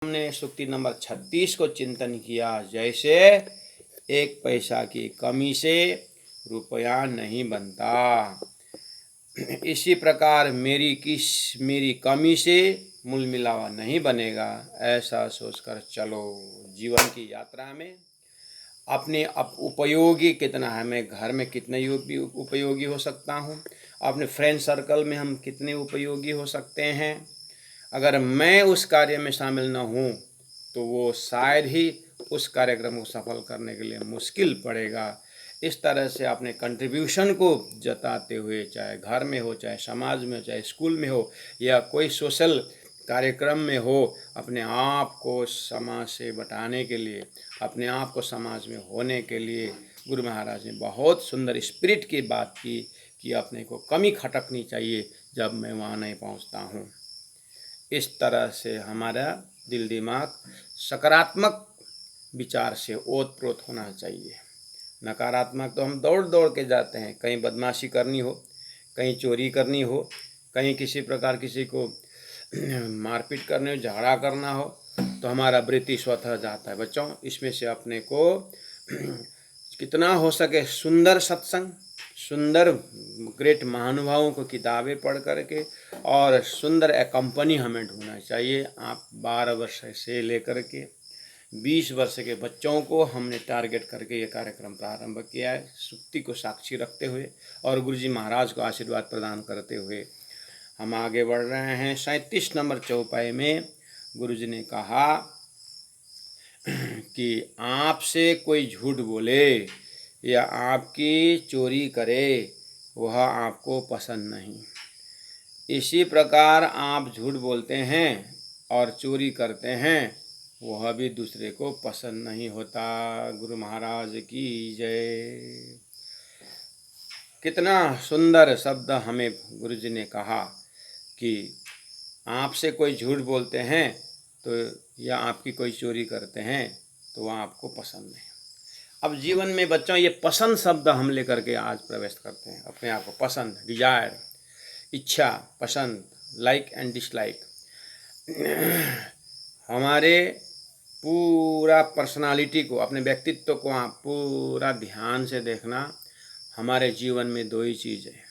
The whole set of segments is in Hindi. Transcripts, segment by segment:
हमने सूक्ति नंबर 36 को चिंतन किया। जैसे एक पैसा की कमी से रुपया नहीं बनता, इसी प्रकार मेरी कमी से मूल मिलावा नहीं बनेगा। ऐसा सोचकर चलो। जीवन की यात्रा में अपने उपयोगी कितना है, मैं घर में कितने उपयोगी हो सकता हूँ, अपने फ्रेंड सर्कल में हम कितने उपयोगी हो सकते हैं। अगर मैं उस कार्य में शामिल न हूँ तो वो शायद ही उस कार्यक्रम को सफल करने के लिए मुश्किल पड़ेगा। इस तरह से अपने कंट्रीब्यूशन को जताते हुए, चाहे घर में हो, चाहे समाज में हो, चाहे स्कूल में हो, या कोई सोशल कार्यक्रम में हो, अपने आप को समाज से बटाने के लिए, अपने आप को समाज में होने के लिए गुरु महाराज ने बहुत सुंदर स्पिरिट की बात की कि अपने को कमी खटकनी चाहिए जब मैं वहाँ नहीं पहुँचता हूँ। इस तरह से हमारा दिल दिमाग सकारात्मक विचार से ओतप्रोत होना चाहिए। नकारात्मक तो हम दौड़ दौड़ के जाते हैं, कहीं बदमाशी करनी हो, कहीं चोरी करनी हो, कहीं किसी प्रकार किसी को मारपीट करने हो, झगड़ा करना हो, तो हमारा वृत्ति स्वतः जाता है। बच्चों, इसमें से अपने को कितना हो सके सुंदर सत्संग, सुंदर ग्रेट महानुभावों को किताबें पढ़ करके और सुंदर एकम्पनी हमें ढूंढना चाहिए। आप 12 वर्ष से लेकर के 20 वर्ष के बच्चों को हमने टारगेट करके ये कार्यक्रम प्रारंभ किया है, सूक्ति को साक्षी रखते हुए और गुरुजी महाराज को आशीर्वाद प्रदान करते हुए हम आगे बढ़ रहे हैं। 37 नंबर चौपाई में गुरुजी ने कहा कि आपसे कोई झूठ बोले या आपकी चोरी करे वह आपको पसंद नहीं। इसी प्रकार आप झूठ बोलते हैं और चोरी करते हैं, वह भी दूसरे को पसंद नहीं होता। गुरु महाराज की जय। कितना सुंदर शब्द हमें गुरुजी ने कहा कि आपसे कोई झूठ बोलते हैं तो या आपकी कोई चोरी करते हैं तो वह आपको पसंद नहीं। अब जीवन में बच्चों ये पसंद शब्द हम लेकर के आज प्रवेश करते हैं। अपने आप को पसंद, डिजायर, इच्छा, पसंद, लाइक एंड डिसलाइक, हमारे पूरा पर्सनालिटी को, अपने व्यक्तित्व को आप पूरा ध्यान से देखना। हमारे जीवन में दो ही चीज़ है,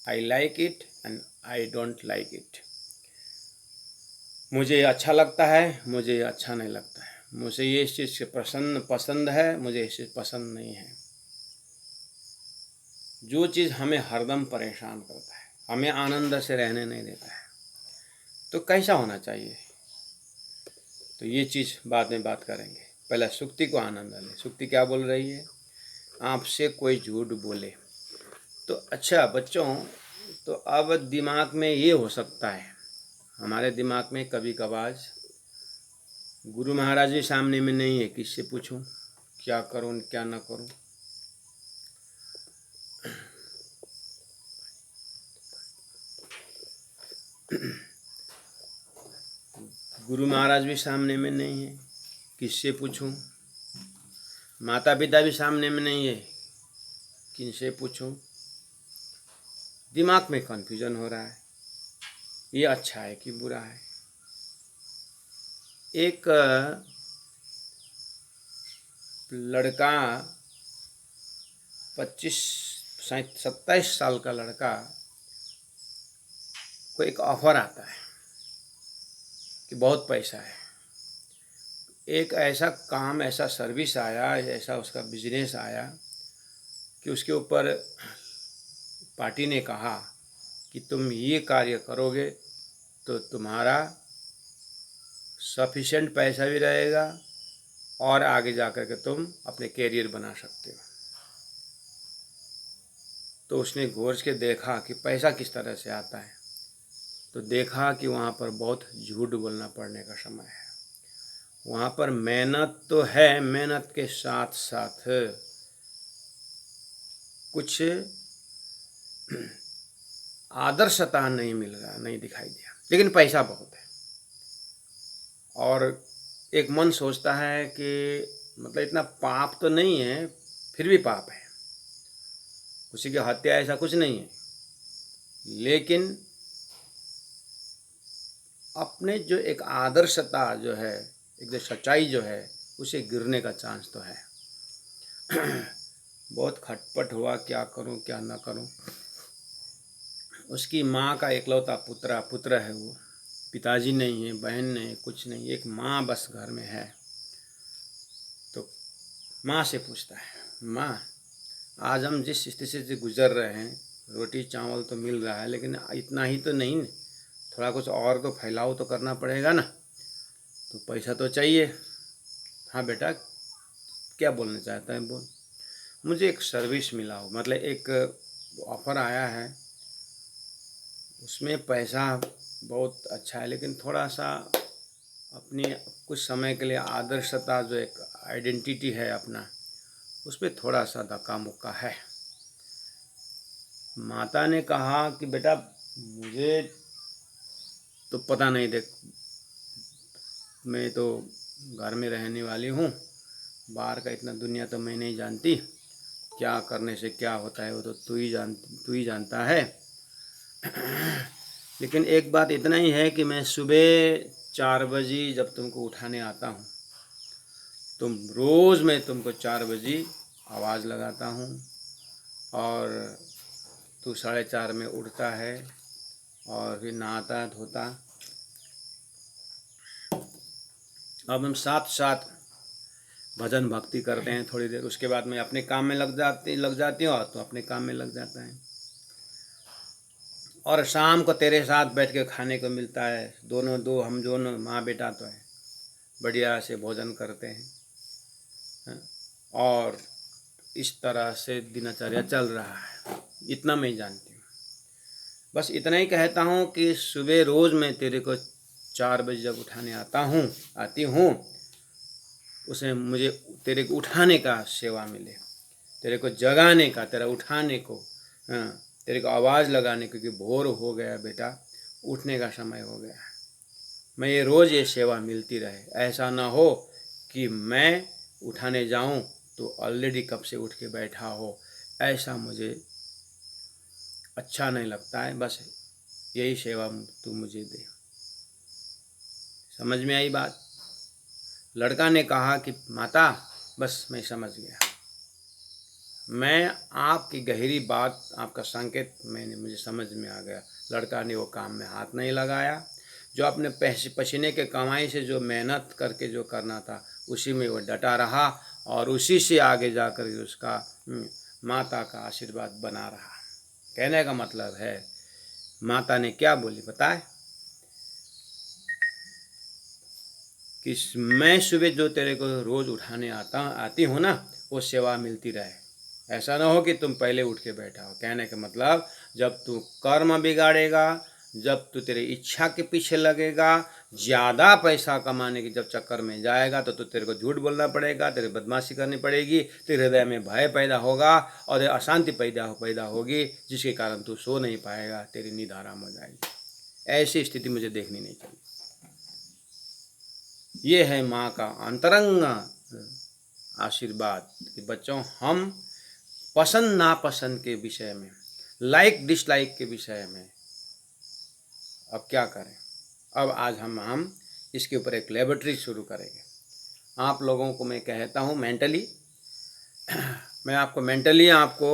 I like it and I don't like it. मुझे अच्छा लगता है, मुझे अच्छा नहीं लगता है, मुझे ये चीज़ से पसंद है, मुझे इस चीज़ पसंद नहीं है। जो चीज़ हमें हरदम परेशान करता है, हमें आनंद से रहने नहीं देता है, तो कैसा होना चाहिए, तो ये चीज़ बाद में बात करेंगे। पहले सूक्ति को आनंद लें। सूक्ति क्या बोल रही है? आपसे कोई झूठ बोले तो अच्छा बच्चों, तो अब दिमाग में ये हो सकता है, हमारे दिमाग में कभी कभार गुरु महाराज जी सामने में नहीं है, किससे पूछूं, क्या करूं क्या ना करूं। गुरु महाराज भी सामने में नहीं है, किससे पूछूं। माता पिता भी सामने में नहीं है, किनसे पूछूं। दिमाग में कन्फ्यूजन हो रहा है, ये अच्छा है कि बुरा है। एक लड़का 27 साल का लड़का को एक ऑफर आता है कि बहुत पैसा है, एक ऐसा काम, ऐसा सर्विस आया, ऐसा उसका बिजनेस आया कि उसके ऊपर पार्टी ने कहा कि तुम ये कार्य करोगे तो तुम्हारा सफिशेंट पैसा भी रहेगा और आगे जाकर के तुम अपने कैरियर बना सकते हो। तो उसने गौर के देखा कि पैसा किस तरह से आता है, तो देखा कि वहाँ पर बहुत झूठ बोलना पड़ने का समय है। वहाँ पर मेहनत तो है, मेहनत के साथ साथ कुछ आदर्शता नहीं मिल रहा, नहीं दिखाई दिया, लेकिन पैसा बहुत है। और एक मन सोचता है कि मतलब इतना पाप तो नहीं है, फिर भी पाप है, किसी की हत्या ऐसा कुछ नहीं है, लेकिन अपने जो एक आदर्शता जो है, एक जो सच्चाई जो है, उसे गिरने का चांस तो है। बहुत खटपट हुआ, क्या करूं क्या ना करूं। उसकी माँ का इकलौता पुत्र है वो, पिताजी नहीं है, बहन नहीं, कुछ नहीं, एक माँ बस घर में है। तो माँ से पूछता है, माँ आज हम जिस स्थिति से गुजर रहे हैं, रोटी चावल तो मिल रहा है, लेकिन इतना ही तो नहीं, थोड़ा कुछ और तो फैलाव तो करना पड़ेगा ना, तो पैसा तो चाहिए। हाँ बेटा, क्या बोलना चाहता है बोल। मुझे एक सर्विस मिला हो, मतलब एक ऑफ़र आया है, उसमें पैसा बहुत अच्छा है, लेकिन थोड़ा सा अपनी कुछ समय के लिए आदर्शता जो एक आइडेंटिटी है अपना, उस पर थोड़ा सा धक्का मुक्का है। माता ने कहा कि बेटा मुझे तो पता नहीं, देख मैं तो घर में रहने वाली हूँ, बाहर का इतना दुनिया तो मैं नहीं जानती, क्या करने से क्या होता है वो तो तू ही जानता है। लेकिन एक बात इतना ही है कि मैं सुबह 4 बजे जब तुमको उठाने आता हूँ, रोज़ मैं तुमको 4 बजे आवाज़ लगाता हूँ और तू 4:30 में उठता है और फिर नहाता धोता। अब हम साथ साथ भजन भक्ति करते हैं थोड़ी देर, उसके बाद मैं अपने काम में लग जाती हूँ और तो अपने काम में लग जाता है। और शाम को तेरे साथ बैठ के खाने को मिलता है, हम दोनों माँ बेटा तो है, बढ़िया से भोजन करते हैं और इस तरह से दिनचर्या चल रहा है। इतना मैं जानती हूँ। बस इतना ही कहता हूँ कि सुबह रोज़ मैं तेरे को 4 बजे जब उठाने आती हूँ, उसे मुझे तेरे को उठाने का सेवा मिले, तेरे को जगाने का, तेरा उठाने को, हाँ, तेरे को आवाज़ लगाने को कि भोर हो गया बेटा, उठने का समय हो गया है। मैं ये रोज़ ये सेवा मिलती रहे, ऐसा ना हो कि मैं उठाने जाऊं तो ऑलरेडी कब से उठ के बैठा हो, ऐसा मुझे अच्छा नहीं लगता है। बस यही सेवा तू मुझे दे। समझ में आई बात? लड़का ने कहा कि माता बस मैं समझ गया, मैं आपकी गहरी बात, आपका संकेत मुझे समझ में आ गया। लड़का ने वो काम में हाथ नहीं लगाया, जो अपने पसीने के कमाई से जो मेहनत करके जो करना था उसी में वो डटा रहा और उसी से आगे जाकर उसका माता का आशीर्वाद बना रहा। कहने का मतलब है, माता ने क्या बोली बताए कि मैं सुबह जो तेरे को रोज़ उठाने आती हूँ ना, वो सेवा मिलती रहे, ऐसा ना हो कि तुम पहले उठ के बैठा हो। कहने का मतलब, जब तू कर्म बिगाड़ेगा, जब तू तेरी इच्छा के पीछे लगेगा, ज़्यादा पैसा कमाने के जब चक्कर में जाएगा, तो तेरे को झूठ बोलना पड़ेगा, तेरे बदमाशी करनी पड़ेगी, तेरे हृदय में भय पैदा होगा और अशांति पैदा होगी, जिसके कारण तू सो नहीं पाएगा, तेरी नींद आराम हो जाएगी। ऐसी स्थिति मुझे देखनी नहीं चाहिए। ये है माँ का अंतरंग आशीर्वाद कि बच्चों, हम पसंद नापसंद के विषय में, लाइक डिसलाइक के विषय में अब क्या करें। अब आज हम इसके ऊपर एक लेबोरेटरी शुरू करेंगे। आप लोगों को मैं कहता हूँ मेंटली, मैं आपको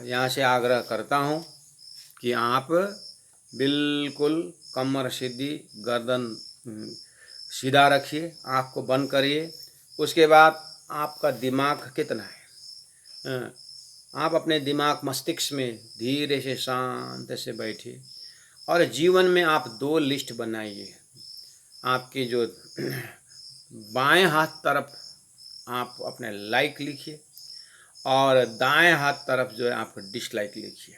यहाँ से आग्रह करता हूँ कि आप बिल्कुल कमर सीधी, गर्दन सीधा रखिए, आँख को बंद करिए। उसके बाद आपका दिमाग कितना है, आप अपने दिमाग मस्तिष्क में धीरे से शांत से बैठिए और जीवन में आप 2 लिस्ट बनाइए। आपके जो बाएं हाथ तरफ आप अपने लाइक लिखिए और दाएं हाथ तरफ जो है आप डिसलाइक लिखिए।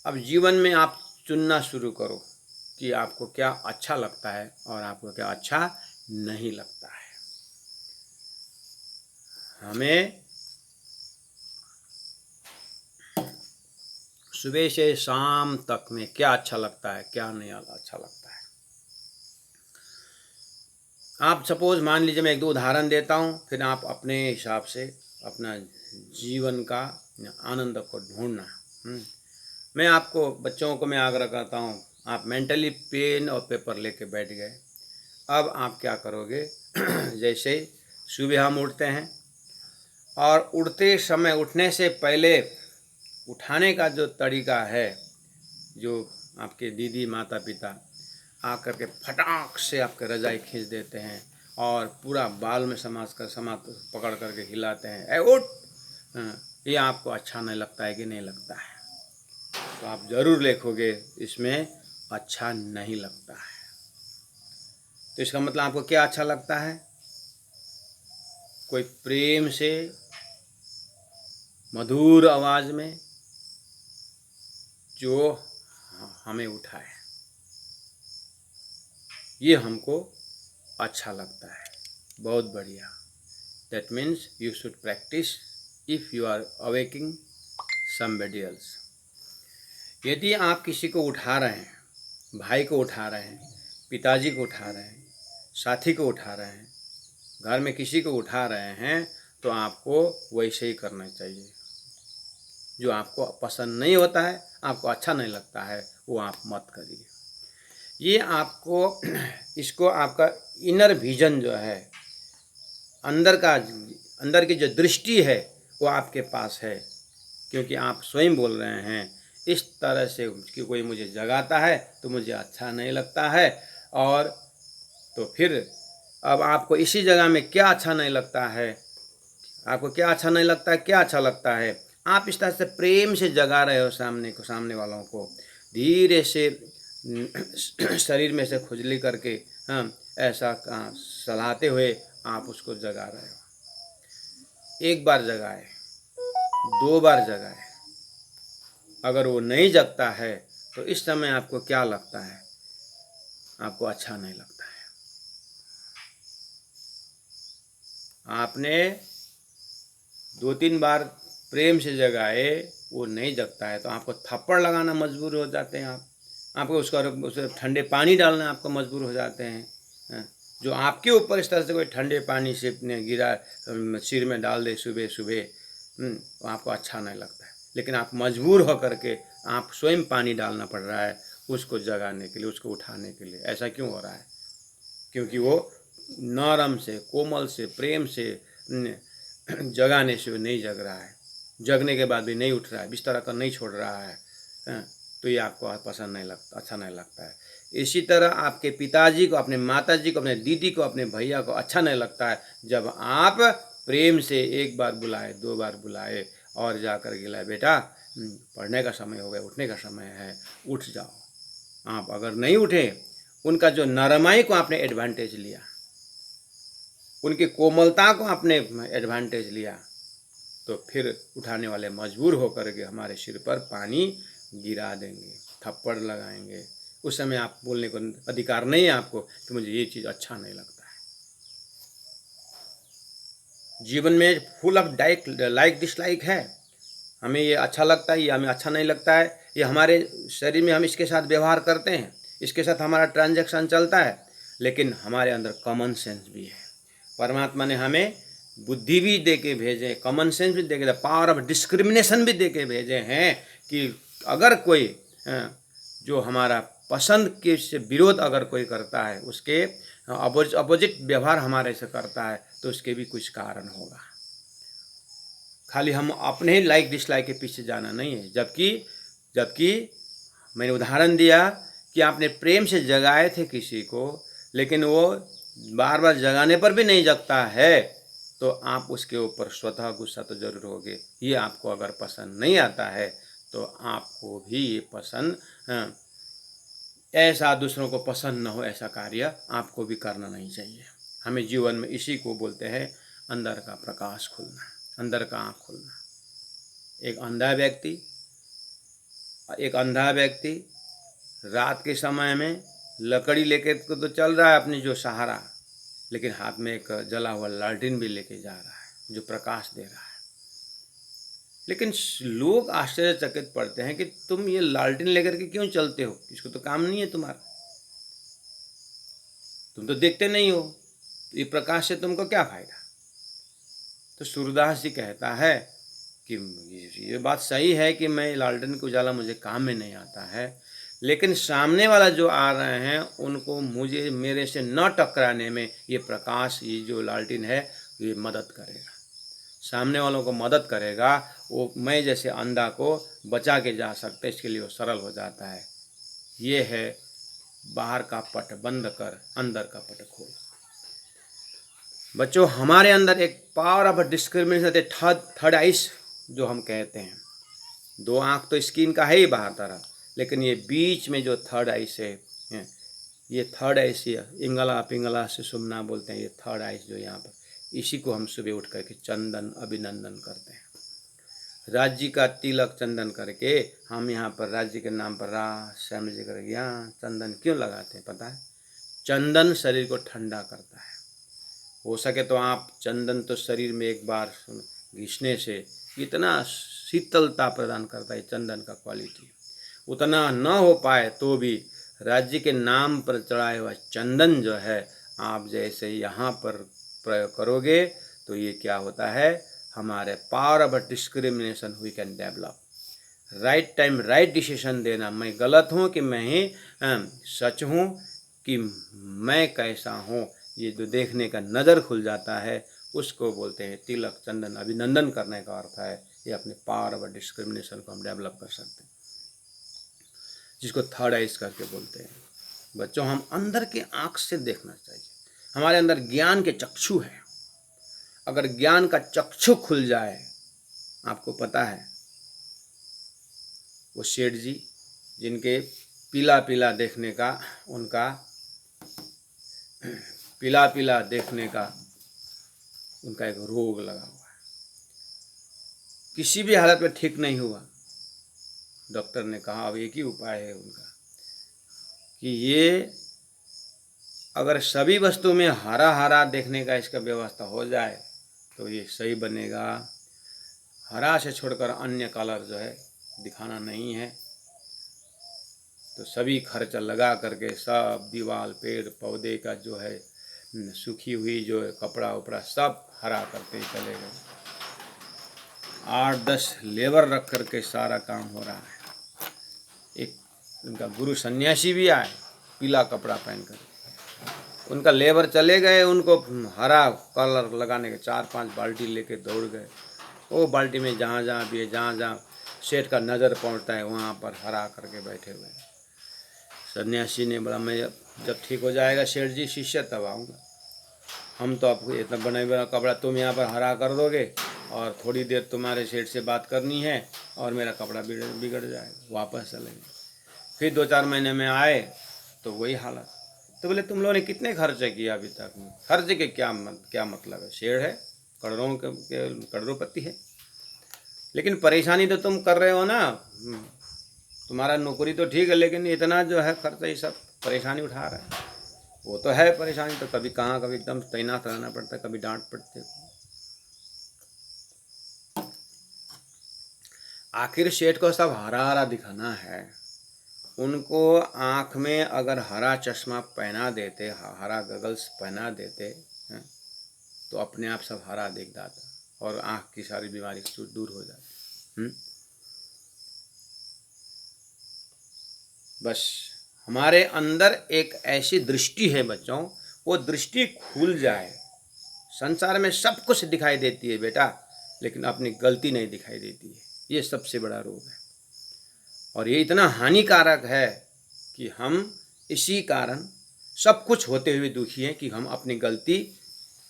अब जीवन में आप चुनना शुरू करो कि आपको क्या अच्छा लगता है और आपको क्या अच्छा नहीं लगता है। हमें सुबह से शाम तक में क्या अच्छा लगता है, क्या नहीं अच्छा लगता है। आप सपोज मान लीजिए, मैं 1-2 उदाहरण देता हूँ, फिर आप अपने हिसाब से अपना जीवन का आनंद को ढूंढना। मैं आपको, बच्चों को मैं आग्रह करता हूँ, आप मेंटली पेन और पेपर लेके बैठ गए। अब आप क्या करोगे? जैसे सुबह हम उठते हैं और उठते समय उठने से पहले उठाने का जो तरीका है, जो आपके दीदी माता पिता आकर के फटाक से आपके रजाई खींच देते हैं और पूरा बाल में समा पकड़ करके हिलाते हैं, ए उठ। ये आपको अच्छा नहीं लगता है कि नहीं लगता है? तो आप ज़रूर लिखोगे इसमें अच्छा नहीं लगता है। तो इसका मतलब आपको क्या अच्छा लगता है? कोई प्रेम से मधुर आवाज़ में जो हमें उठाए, ये हमको अच्छा लगता है। बहुत बढ़िया। That means you should practice if you are awaking somebody else. यदि आप किसी को उठा रहे हैं, भाई को उठा रहे हैं, पिताजी को उठा रहे हैं, साथी को उठा रहे हैं, घर में किसी को उठा रहे हैं, तो आपको वैसे ही करना चाहिए। जो आपको पसंद नहीं होता है, आपको अच्छा नहीं लगता है, वो आप मत करिए। ये आपको इसको आपका इनर विजन जो है, अंदर की जो दृष्टि है वो आपके पास है, क्योंकि आप स्वयं बोल रहे हैं इस तरह से कि कोई मुझे जगाता है तो मुझे अच्छा नहीं लगता है। और तो फिर अब आपको इसी जगह में क्या अच्छा नहीं लगता है? आपको क्या अच्छा नहीं लगता है, क्या अच्छा लगता है? आप इस तरह से प्रेम से जगा रहे हो सामने वालों को, धीरे से शरीर में से खुजली करके ऐसा सलाहते हुए आप उसको जगा रहे हो। एक बार जगाए, दो बार जगाए, अगर वो नहीं जगता है तो इस समय आपको क्या लगता है? आपको अच्छा नहीं लगता है। आपने 2-3 बार प्रेम से जगाए, वो नहीं जगता है तो आपको थप्पड़ लगाना मजबूर हो जाते हैं। आपको उसे ठंडे पानी डालना आपको मजबूर हो जाते हैं। जो आपके ऊपर इस तरह से कोई ठंडे पानी से गिरा सिर में डाल दे सुबह सुबह, तो आपको अच्छा नहीं लगता है। लेकिन आप मजबूर होकर के आप स्वयं पानी डालना पड़ रहा है उसको जगाने के लिए, उसको उठाने के लिए। ऐसा क्यों हो रहा है? क्योंकि वो नरम से, कोमल से, प्रेम से जगाने से वो नहीं जग रहा है। जगने के बाद भी नहीं उठ रहा है, बिस्तर कर नहीं छोड़ रहा है, तो ये आपको पसंद नहीं लगता, अच्छा नहीं लगता है। इसी तरह आपके पिताजी को, अपने माताजी को, अपने दीदी को, अपने भैया को अच्छा नहीं लगता है जब आप प्रेम से एक बार बुलाए, 2 बार बुलाए और जाकर गिलाए, बेटा पढ़ने का समय हो गया, उठने का समय है, उठ जाओ। आप अगर नहीं उठे, उनका जो नरमाई को आपने एडवांटेज लिया, उनकी कोमलता को आपने एडवांटेज लिया, तो फिर उठाने वाले मजबूर होकर के हमारे सिर पर पानी गिरा देंगे, थप्पड़ लगाएंगे। उस समय आप बोलने को अधिकार नहीं है आपको कि मुझे ये चीज़ अच्छा नहीं लगता है। जीवन में फुल ऑफ लाइक डिसलाइक है। हमें ये अच्छा लगता है, ये हमें अच्छा नहीं लगता है, ये हमारे शरीर में हम इसके साथ व्यवहार करते हैं, इसके साथ हमारा ट्रांजैक्शन चलता है। लेकिन हमारे अंदर कॉमन सेंस भी है। परमात्मा ने हमें बुद्धि भी दे के भेजे, कॉमन सेंस भी दे के, पावर ऑफ डिस्क्रिमिनेशन भी दे के भेजे हैं कि अगर कोई जो हमारा पसंद के से विरोध अगर कोई करता है, उसके अपोजिट व्यवहार हमारे से करता है, तो उसके भी कुछ कारण होगा। खाली हम अपने ही लाइक डिसलाइक के पीछे जाना नहीं है। जबकि मैंने उदाहरण दिया कि आपने प्रेम से जगाए थे किसी को, लेकिन वो बार बार जगाने पर भी नहीं जगता है, तो आप उसके ऊपर स्वतः गुस्सा तो जरूर होगे। ये आपको अगर पसंद नहीं आता है तो आपको भी ये पसंद ऐसा दूसरों को पसंद न हो ऐसा कार्य आपको भी करना नहीं चाहिए। हमें जीवन में इसी को बोलते हैं अंदर का प्रकाश खुलना, अंदर का आँख खुलना। एक अंधा व्यक्ति रात के समय में लकड़ी लेके तो चल रहा है अपनी जो सहारा, लेकिन हाथ में एक जला हुआ लालटेन भी लेके जा रहा है जो प्रकाश दे रहा है। लेकिन लोग आश्चर्यचकित पड़ते हैं कि तुम ये लालटेन लेकर के क्यों चलते हो, इसको तो काम नहीं है तुम्हारा, तुम तो देखते नहीं हो, तो ये प्रकाश से तुमको क्या फायदा। तो सूरदास जी कहता है कि ये बात सही है कि मैं लालटेन का उजाला मुझे काम में नहीं आता है, लेकिन सामने वाला जो आ रहे हैं उनको मुझे मेरे से न टकराने में ये प्रकाश, ये जो लालटेन है, ये मदद करेगा। सामने वालों को मदद करेगा। वो मैं जैसे अंधा को बचा के जा सकते, इसके लिए वो सरल हो जाता है। ये है बाहर का पट बंद कर, अंदर का पट खोल। बच्चों, हमारे अंदर एक power of discrimination, third ice जो हम कहते हैं। दो आँख तो स्किन का है ही बाहर तरफ, लेकिन ये बीच में जो थर्ड आइस है, ये थर्ड आइस, ये इंगला पिंगला से सुमना बोलते हैं, ये थर्ड आइस जो यहाँ पर, इसी को हम सुबह उठ करके चंदन अभिनंदन करते हैं। राज्य का तिलक चंदन करके हम यहाँ पर राज्य के नाम पर श्याम जी करके यहाँ चंदन क्यों लगाते हैं पता है? चंदन शरीर को ठंडा करता है। हो सके तो आप चंदन तो शरीर में एक बार घिसने से इतना शीतलता प्रदान करता है चंदन का क्वालिटी। उतना न हो पाए तो भी राज्य के नाम पर चढ़ाए हुआ चंदन जो है, आप जैसे यहाँ पर प्रयोग करोगे तो ये क्या होता है, हमारे power of discrimination we can develop. Right time right decision देना, मैं गलत हूँ कि मैं ही सच हूँ, कि मैं कैसा हूँ, ये जो देखने का नज़र खुल जाता है, उसको बोलते हैं तिलक चंदन अभिनंदन करने का अर्थ है। ये अपने पावर ऑफ डिस्क्रिमिनेशन को हम डेवलप कर सकते हैं, जिसको थर्ड आइज करके बोलते हैं। बच्चों, हम अंदर के आँख से देखना चाहिए। हमारे अंदर ज्ञान के चक्षु है। अगर ज्ञान का चक्षु खुल जाए, आपको पता है वो सेठ जी जिनके पीला पीला देखने का, उनका पीला पीला देखने का उनका एक रोग लगा हुआ है, किसी भी हालत में ठीक नहीं हुआ। डॉक्टर ने कहा अब एक ही उपाय है उनका कि ये अगर सभी वस्तु में हरा हरा देखने का इसका व्यवस्था हो जाए तो ये सही बनेगा। हरा से छोड़कर अन्य कलर जो है दिखाना नहीं है। तो सभी खर्चा लगा करके सब दीवार पेड़ पौधे का जो है सूखी हुई जो है कपड़ा उपड़ा सब हरा करते ही चले गए। 8-10 लेबर रख करके सारा काम हो रहा है। एक उनका गुरु सन्यासी भी आए पीला कपड़ा पहनकर, उनका लेबर चले गए, उनको हरा कलर लगाने के 4-5 बाल्टी लेके दौड़ गए। वो बाल्टी में जहाँ जहाँ भी है, जहाँ जहाँ सेठ का नज़र पहुँचता है वहाँ पर हरा करके बैठे हुए। सन्यासी ने बोला मैं जब ठीक हो जाएगा सेठ जी शिष्य तब आऊँगा। हम तो आपको इतना बना बना कपड़ा तुम यहाँ पर हरा कर दोगे और थोड़ी देर तुम्हारे सेठ से बात करनी है और मेरा कपड़ा बिगड़ जाएगा, वापस चलेंगे। फिर 2-4 महीने में आए तो वही हालत। तो बोले तुम लोगों ने कितने खर्चे किए अभी तक में? खर्चे के क्या मतलब है? शेर है, करोड़पति है, लेकिन परेशानी तो तुम कर रहे हो ना। तुम्हारा नौकरी तो ठीक है, लेकिन इतना जो है खर्चा ये सब परेशानी उठा रहा है। वो तो है परेशानी, तो कभी कहाँ कभी एकदम तैनात रहना पड़ता है, कभी डांट पड़ती है। आखिर सेठ को सब हरा हरा दिखाना है। उनको आँख में अगर हरा चश्मा पहना देते, हरा गगल्स पहना देते तो अपने आप सब हरा दिख जाता और आँख की सारी बीमारी दूर हो जाती। बस हमारे अंदर एक ऐसी दृष्टि है बच्चों, वो दृष्टि खुल जाए। संसार में सब कुछ दिखाई देती है बेटा, लेकिन अपनी गलती नहीं दिखाई देती है। ये सबसे बड़ा रोग है और ये इतना हानिकारक है कि हम इसी कारण सब कुछ होते हुए दुखी हैं कि हम अपनी गलती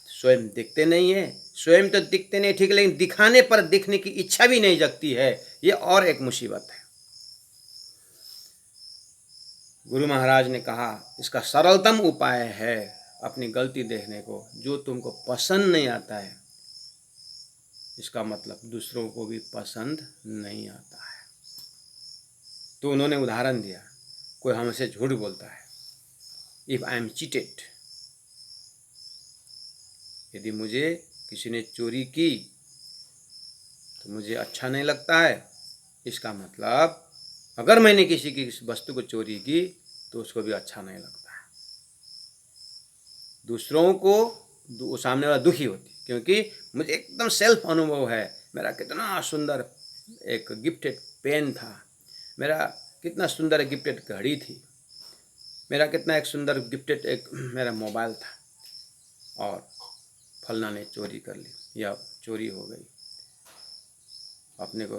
स्वयं दिखते नहीं है। स्वयं तो दिखते नहीं ठीक, लेकिन दिखाने पर दिखने की इच्छा भी नहीं जगती है। ये और एक मुसीबत है। गुरु महाराज ने कहा इसका सरलतम उपाय है अपनी गलती देखने को। जो तुमको पसंद नहीं आता है इसका मतलब दूसरों को भी पसंद नहीं आता है। तो उन्होंने उदाहरण दिया, कोई हमसे झूठ बोलता है, इफ़ आई एम चीटेड, यदि मुझे किसी ने चोरी की तो मुझे अच्छा नहीं लगता है। इसका मतलब अगर मैंने किसी की वस्तु को चोरी की तो उसको भी अच्छा नहीं लगता है। दूसरों को सामने वाला दुखी होती, क्योंकि मुझे एकदम सेल्फ अनुभव है। मेरा कितना सुंदर एक गिफ्टेड पेन था, मेरा कितना सुंदर गिफ्टेड घड़ी थी, मेरा कितना एक सुंदर गिफ्टेड एक मेरा मोबाइल था, और फलना ने चोरी कर ली या चोरी हो गई, अपने को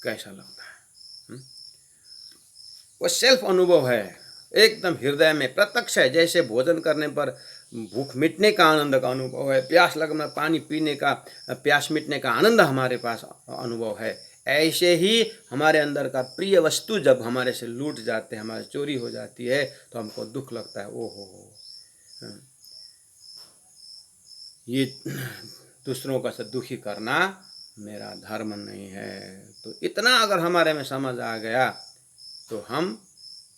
कैसा लगता है? वो सेल्फ अनुभव है, एकदम हृदय में प्रत्यक्ष है। जैसे भोजन करने पर भूख मिटने का आनंद का अनुभव है, प्यास लगना, पानी पीने का, प्यास मिटने का आनंद हमारे पास अनुभव है, ऐसे ही हमारे अंदर का प्रिय वस्तु जब हमारे से लूट जाते हैं, हमारे चोरी हो जाती है, तो हमको दुख लगता है। ओहो, ये दूसरों का से दुखी करना मेरा धर्म नहीं है। तो इतना अगर हमारे में समझ आ गया तो हम,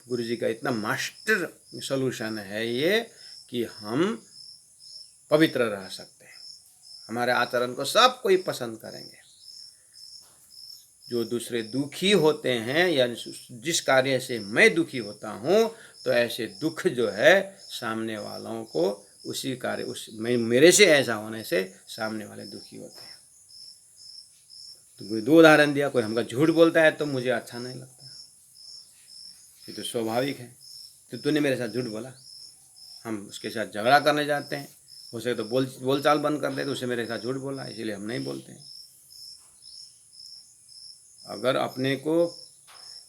गुरु जी का इतना मास्टर सॉल्यूशन है ये, कि हम पवित्र रह सकते हैं, हमारे आचरण को सब कोई पसंद करेंगे। जो दूसरे दुखी होते हैं, या जिस कार्य से मैं दुखी होता हूँ, तो ऐसे दुख जो है सामने वालों को उसी कार्य, उस मेरे से ऐसा होने से सामने वाले दुखी होते हैं। तो कोई दो उदाहरण दिया, कोई हमका झूठ बोलता है तो मुझे अच्छा नहीं लगता, ये तो स्वाभाविक है। तो तूने मेरे साथ झूठ बोला, हम उसके साथ झगड़ा करने जाते हैं, हो सके तो बोलचाल बंद कर दे, तो उसे मेरे साथ झूठ बोला, इसीलिए हम नहीं बोलते हैं। अगर अपने को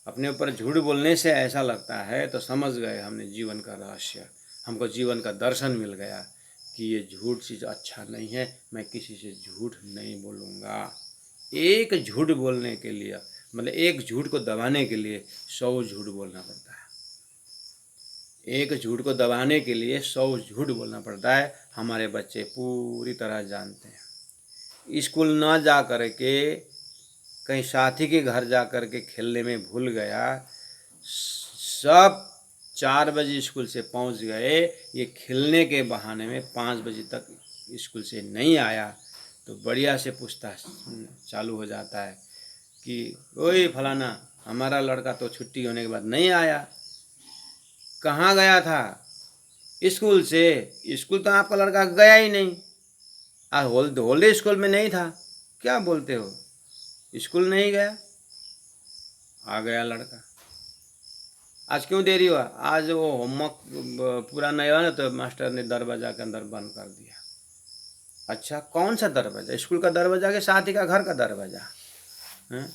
अपने ऊपर झूठ बोलने से ऐसा लगता है तो समझ गए हमने जीवन का रहस्य, हमको जीवन का दर्शन मिल गया कि ये झूठ चीज़ अच्छा नहीं है, मैं किसी से झूठ नहीं बोलूँगा। एक झूठ बोलने के लिए, मतलब एक झूठ को दबाने के लिए 100 झूठ बोलना पड़ता है। एक झूठ को दबाने के लिए 100 झूठ बोलना पड़ता है। हमारे बच्चे पूरी तरह जानते हैं। स्कूल ना जा कर के कहीं साथी के घर जा कर के खेलने में भूल गया, सब 4 बजे स्कूल से पहुंच गए, ये खेलने के बहाने में 5 बजे तक स्कूल से नहीं आया, तो बढ़िया से पूछताछ चालू हो जाता है कि ओए फलाना, हमारा लड़का तो छुट्टी होने के बाद नहीं आया, कहाँ गया था? स्कूल से। स्कूल तो आपका लड़का गया ही नहीं, आज होलिडे स्कूल में नहीं था। क्या बोलते हो, स्कूल नहीं गया? आ गया लड़का। आज क्यों देरी हुआ? आज वो होमवर्क पूरा नहीं हुआ ना, तो मास्टर ने दरवाजा के अंदर बंद कर दिया। अच्छा, कौन सा दरवाजा? स्कूल का दरवाजा के साथ ही का घर का दरवाजा है?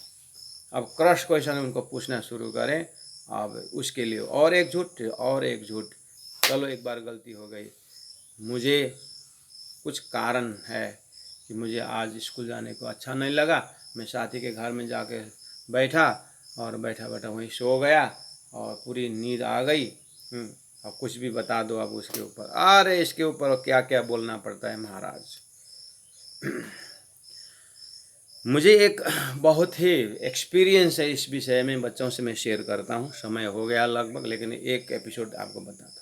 अब क्रश क्वेश्चन उनको पूछना शुरू करें। अब उसके लिए और एक झूठ और एक झूठ। चलो एक बार गलती हो गई, मुझे कुछ कारण है कि मुझे आज स्कूल जाने को अच्छा नहीं लगा, मैं साथी के घर में जाके बैठा और बैठा बैठा वहीं सो गया और पूरी नींद आ गई। अब कुछ भी बता दो अब उसके ऊपर, अरे इसके ऊपर क्या क्या बोलना पड़ता है महाराज। मुझे एक बहुत ही एक्सपीरियंस है इस विषय में, बच्चों से मैं शेयर करता हूँ। समय हो गया लगभग, लेकिन एक एपिसोड आपको बताता हूँ।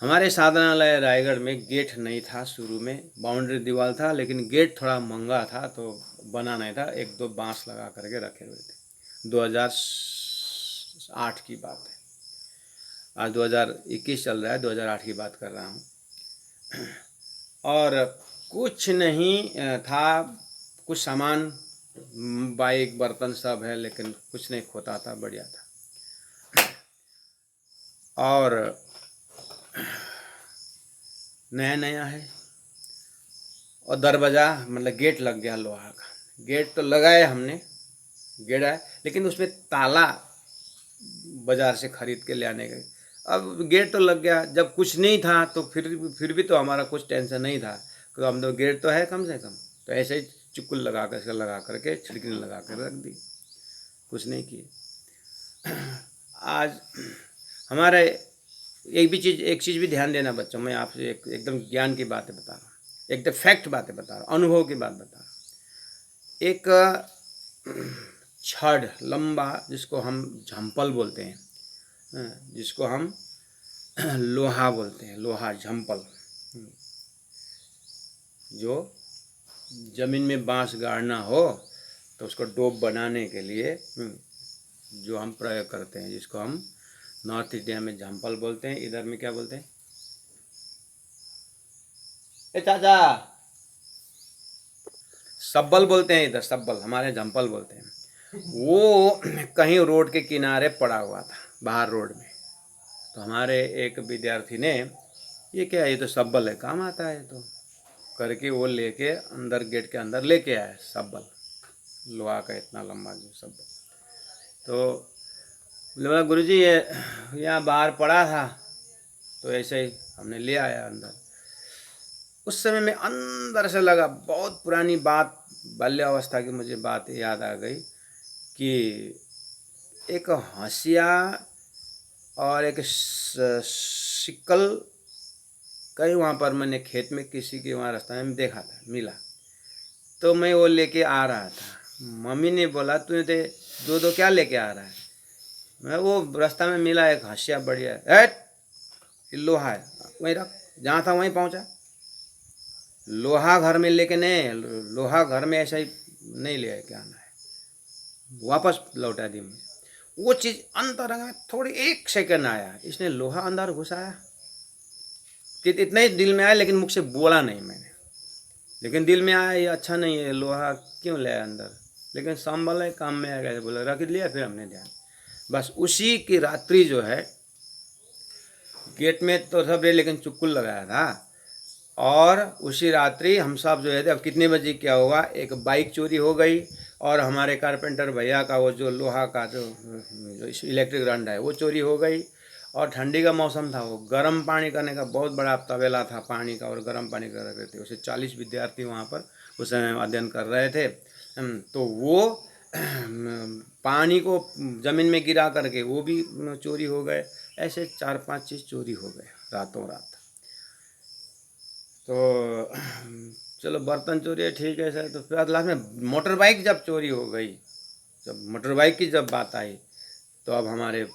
हमारे साधनालय रायगढ़ में गेट नहीं था, शुरू में बाउंड्री दीवार था, लेकिन गेट थोड़ा महंगा था तो बना नहीं था, 1-2 बांस लगा करके रखे हुए थे। 2008 की बात है, आज 2021 चल रहा है, 2008 की बात कर रहा हूँ। और कुछ नहीं था, कुछ सामान, बाइक बर्तन सब है, लेकिन कुछ नहीं खोता था, बढ़िया था। और नया नया है, और दरवाज़ा मतलब गेट लग गया लोहा का। गेट तो लगाया हमने, गेट है, लेकिन उसमें ताला बाज़ार से ख़रीद के ले आने गए। अब गेट तो लग गया, जब कुछ नहीं था तो फिर भी तो हमारा कुछ टेंशन नहीं था, तो हम तो गेट तो है कम से कम, तो ऐसे ही चुक्कुल लगा करके छिड़कनी लगा कर रख दी, कुछ नहीं किए। आज हमारे एक चीज़ भी ध्यान देना बच्चों, मैं आपसे एकदम ज्ञान की बातें बता रहा हूँ, एकदम फैक्ट बातें बता रहा हूँ, अनुभव की बात बता रहा हूँ। एक छड़ लंबा, जिसको हम झंपल बोलते हैं, जिसको हम लोहा बोलते हैं, लोहा झंपल, जो ज़मीन में बांस गाड़ना हो तो उसको डोब बनाने के लिए जो हम प्रयोग करते हैं, जिसको हम नॉर्थ इंडिया में झंपल बोलते हैं, इधर में क्या बोलते हैं? ए चाचा, सब्बल बोलते हैं इधर, सब्बल, हमारे झंपल बोलते हैं। वो कहीं रोड के किनारे पड़ा हुआ था, बाहर रोड में। तो हमारे एक विद्यार्थी ने, ये क्या है, ये तो सब्बल है, काम आता है तो करके वो लेके अंदर गेट के अंदर लेके आया सब्बल, लोहा का इतना लंबा जो सब्बल। तो बोला गुरुजी ये यहाँ बाहर पड़ा था, तो ऐसे ही हमने ले आया अंदर। उस समय में अंदर से लगा, बहुत पुरानी बात, बाल्यावस्था की मुझे बात याद आ गई कि एक हंसिया और एक शिकल कहीं वहाँ पर मैंने खेत में किसी के वहाँ रास्ता में देखा था, मिला। तो मैं वो लेके आ रहा था। मम्मी ने बोला तू तो दो दो क्या लेके आ रहा है? मैं वो रास्ता में मिला एक हंसिया बढ़िया है, लोहा है, वहीं रख, जहाँ था वहीं पहुँचा। लोहा घर में लेके नहीं, लोहा घर में ऐसा ही नहीं ले के आना है, वापस लौटा दी मुझे। वो चीज़ अंदर में थोड़ी 1 सेकंड आया, इसने लोहा अंदर घुसाया कि इतना ही दिल में आया, लेकिन मुख से बोला नहीं मैंने। लेकिन दिल में आया ये अच्छा नहीं है, लोहा क्यों ले आया अंदर, लेकिन संभल है, काम में आ गया, बोला रख लिया। फिर हमने ध्यान, बस उसी की रात्रि जो है, गेट में तो सब रहे लेकिन चुक्कुल लगाया था। और उसी रात्रि हम सब जो है, अब कितने बजे क्या हुआ, एक बाइक चोरी हो गई और हमारे कारपेंटर भैया का वो जो लोहा का जो इलेक्ट्रिक रंड है वो चोरी हो गई। और ठंडी का मौसम था, वो गर्म पानी करने का बहुत बड़ा तवेला था पानी का, और गर्म पानी कर रहे थे। उसे 40 विद्यार्थी वहाँ पर उस समय अध्ययन कर रहे थे। तो वो पानी को ज़मीन में गिरा करके वो भी चोरी हो गए। ऐसे 4-5 चीज़ चोरी हो गए रातों रात। तो चलो बर्तन चोरी है, ठीक है सर। तो फिर लास्ट में मोटर बाइक जब चोरी हो गई, जब मोटर बाइक की जब बात आई, तो अब हमारे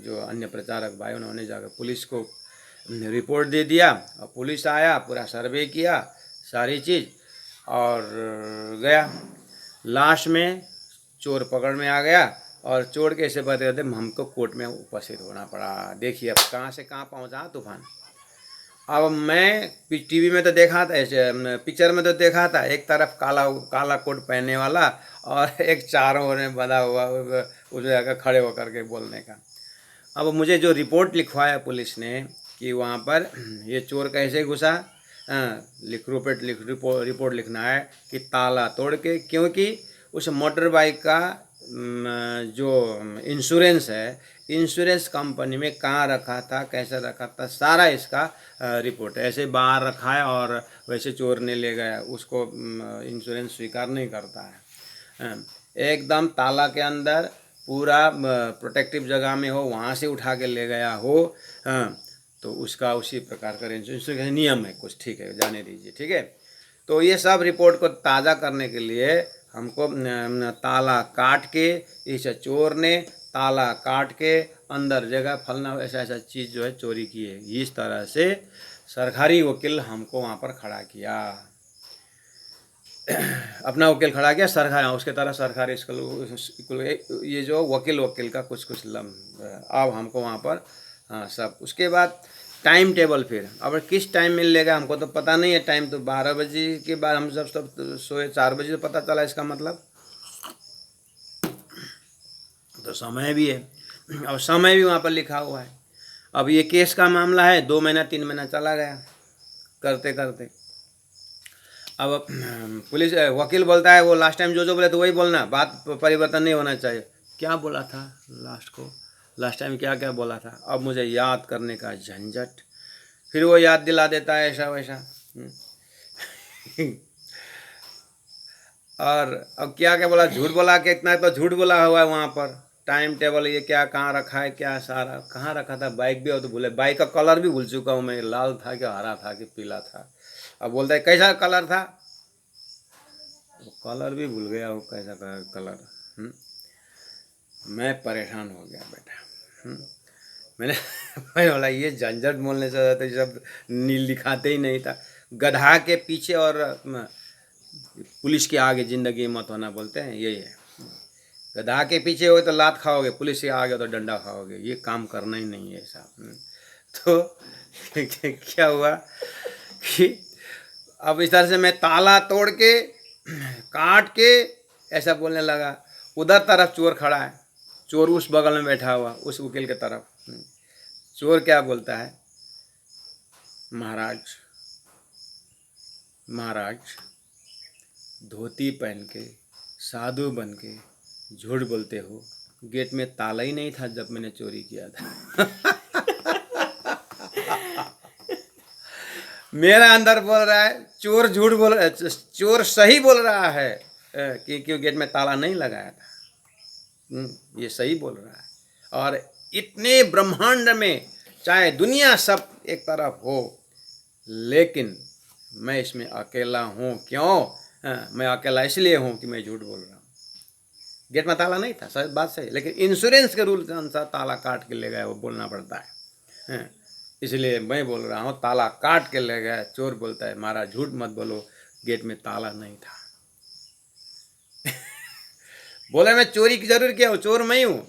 जो अन्य प्रचारक भाई उन्होंने जाकर पुलिस को रिपोर्ट दे दिया, और पुलिस आया, पूरा सर्वे किया सारी चीज़, और गया। लास्ट में चोर पकड़ में आ गया, और चोर कैसे बते थे, हमको कोर्ट में उपस्थित होना पड़ा। देखिए अब कहाँ से कहाँ पहुँचा तूफान। अब मैं टीवी में तो देखा था, ऐसे पिक्चर में तो देखा था, एक तरफ काला काला कोट पहनने वाला और एक चारों ओर में बंधा हुआ उस जगह खड़े होकर के बोलने का। अब मुझे जो रिपोर्ट लिखवाया पुलिस ने कि वहाँ पर ये चोर कैसे घुसा, रिपोर्ट लिखना है कि ताला तोड़ के, क्योंकि उस मोटर बाइक का जो इंश्योरेंस है, इंश्योरेंस कंपनी में कहाँ रखा था, कैसे रखा था, सारा इसका रिपोर्ट ऐसे बाहर रखा है, और वैसे चोर ने ले गया, उसको इंश्योरेंस स्वीकार नहीं करता है। एकदम ताला के अंदर पूरा प्रोटेक्टिव जगह में हो, वहाँ से उठा के ले गया हो, तो उसका उसी प्रकार का इंश्योरेंस नियम है कुछ, ठीक है, जाने दीजिए, ठीक है। तो ये सब रिपोर्ट को ताज़ा करने के लिए हमको ताला काट के, इस चोर ने ताला काट के अंदर जगह फलना ऐसा ऐसा चीज़ जो है चोरी की है, इस तरह से सरकारी वकील हमको वहाँ पर खड़ा किया, अपना वकील खड़ा किया सरकारी, उसके तरह सरकारी स्कूल ये जो वकील का कुछ अब हमको वहाँ पर, हाँ सब। उसके बाद टाइम टेबल, फिर अब किस टाइम मिलेगा हमको तो पता नहीं है। टाइम तो 12 बजे के बाद हम सब सोए, 4 बजे तो पता चला इसका मतलब, तो समय भी है, और समय भी वहाँ पर लिखा हुआ है। अब ये केस का मामला है, 2 महीना 3 महीना चला गया करते करते। अब पुलिस वकील बोलता है वो लास्ट टाइम जो बोले तो वही बोलना, बात परिवर्तन नहीं होना चाहिए। क्या बोला था लास्ट टाइम क्या क्या बोला था, अब मुझे याद करने का झंझट, फिर वो याद दिला देता है ऐसा वैसा। और अब क्या क्या बोला, झूठ बोला कि इतना तो झूठ बोला हुआ है वहाँ पर। टाइम टेबल ये क्या कहाँ रखा है, क्या सारा कहाँ रखा था, बाइक भी हो तो भूले, बाइक का कलर भी भूल चुका हूँ मैं, लाल था कि हरा था कि पीला था। अब बोलता है कैसा कलर था, कलर भी भूल गया वो कैसा कलर। मैं परेशान हो गया बेटा। मैंने मैं बोला ये झंझट बोलने से तो सब नील दिखाते ही नहीं था। गधा के पीछे और पुलिस के आगे ज़िंदगी मत होना बोलते हैं, यही है। गधा के पीछे हो तो लात खाओगे, पुलिस के आगे तो डंडा खाओगे, ये काम करना ही नहीं है साहब। तो क्या हुआ कि अब इस तरह से मैं ताला तोड़ के काट के ऐसा बोलने लगा। उधर तरफ चोर खड़ा है, चोर उस बगल में बैठा हुआ उस वकील के तरफ। चोर क्या बोलता है, महाराज महाराज धोती पहन के साधु बन के झूठ बोलते हो, गेट में ताला ही नहीं था जब मैंने चोरी किया था। मेरा अंदर बोल रहा है चोर झूठ बोल, चोर सही बोल रहा है कि क्यों गेट में ताला नहीं लगाया था। ये सही बोल रहा है। और इतने ब्रह्मांड में चाहे दुनिया सब एक तरफ हो, लेकिन मैं इसमें अकेला हूँ। क्यों? मैं अकेला इसलिए हूँ कि मैं झूठ बोल रहा हूँ। गेट में ताला नहीं था, सही बात सही, लेकिन इंश्योरेंस के रूल के अनुसार ताला काट के ले गए, वो बोलना पड़ता है। इसलिए मैं बोल रहा हूँ ताला काट के ले गया। चोर बोलता है महाराज झूठ मत बोलो, गेट में ताला नहीं था। बोला मैं चोरी की जरूर क्या हूँ, चोर मैं हूँ,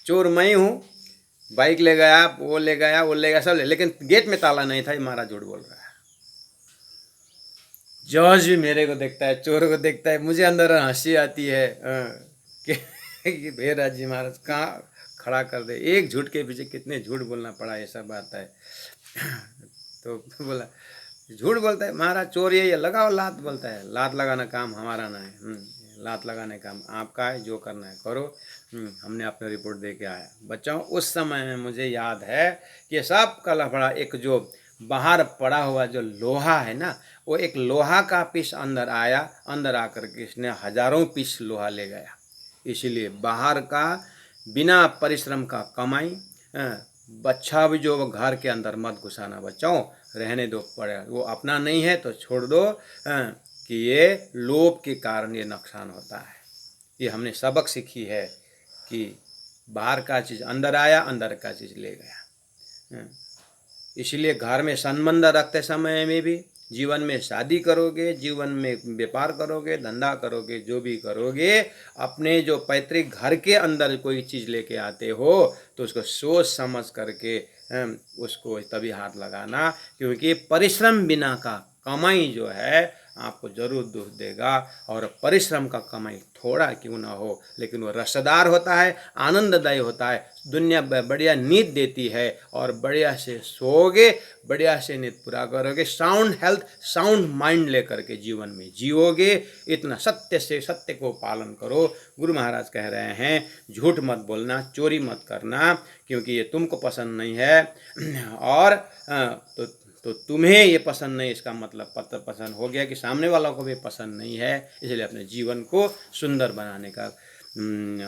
चोर मैं हूँ। बाइक ले गया, वो ले गया, वो ले गया, सब ले, लेकिन गेट में ताला नहीं था, ये महाराज झूठ बोल रहा है। जज भी मेरे को देखता है, चोर को देखता है, मुझे अंदर हंसी आती है कि भैया जी महाराज कहाँ खड़ा कर दे, एक झूठ के पीछे कितने झूठ बोलना पड़ा, ये सब बात है। तो बोला झूठ बोलता है महाराज, चोर ये लगाओ लात, बोलता है लात लगाना काम हमारा ना है, लात लगाने का काम आपका है, जो करना है करो। हमने अपने रिपोर्ट दे के आया। बच्चों उस समय में मुझे याद है कि सब का लफड़ा, एक जो बाहर पड़ा हुआ जो लोहा है ना, वो एक लोहा का पीस अंदर आया, अंदर आकर के इसने हजारों पीस लोहा ले गया। इसीलिए बाहर का बिना परिश्रम का कमाई, बच्चा भी जो घर के अंदर मत घुसाना बच्चों, रहने दो, पड़े वो अपना नहीं है तो छोड़ दो, कि ये लोभ के कारण ये नुकसान होता है। ये हमने सबक सीखी है कि बाहर का चीज़ अंदर आया, अंदर का चीज़ ले गया। इसलिए घर में संबंध रखते समय में भी, जीवन में शादी करोगे, जीवन में व्यापार करोगे, धंधा करोगे, जो भी करोगे, अपने जो पैतृक घर के अंदर कोई चीज़ लेके आते हो तो उसको सोच समझ करके उसको तभी हाथ लगाना, क्योंकि परिश्रम बिना का कमाई जो है आपको जरूर दुख देगा। और परिश्रम का कमाई थोड़ा क्यों ना हो, लेकिन वो रसदार होता है, आनंददायी होता है, दुनिया बढ़िया नींद देती है, और बढ़िया से सोओगे, बढ़िया से नींद पूरा करोगे, साउंड हेल्थ, साउंड माइंड लेकर के जीवन में जियोगे। इतना सत्य से सत्य को पालन करो। गुरु महाराज कह रहे हैं झूठ मत बोलना, चोरी मत करना, क्योंकि ये तुमको पसंद नहीं है, और तो तुम्हें ये पसंद नहीं, इसका मतलब पत्र पसंद हो गया कि सामने वालों को भी पसंद नहीं है। इसलिए अपने जीवन को सुंदर बनाने का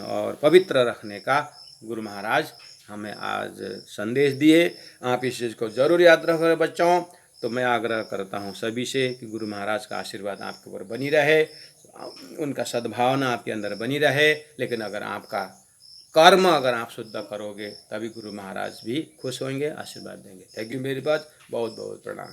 और पवित्र रखने का गुरु महाराज हमें आज संदेश दिए। आप इस चीज़ को जरूर याद रखो बच्चों। तो मैं आग्रह करता हूँ सभी से कि गुरु महाराज का आशीर्वाद आपके ऊपर बनी रहे, उनका सद्भावना आपके अंदर बनी रहे। लेकिन अगर आपका कर्म अगर आप शुद्ध करोगे तभी गुरु महाराज भी खुश होंगे, आशीर्वाद देंगे। थैंक यू मेरी बात, बहुत बहुत प्रणाम।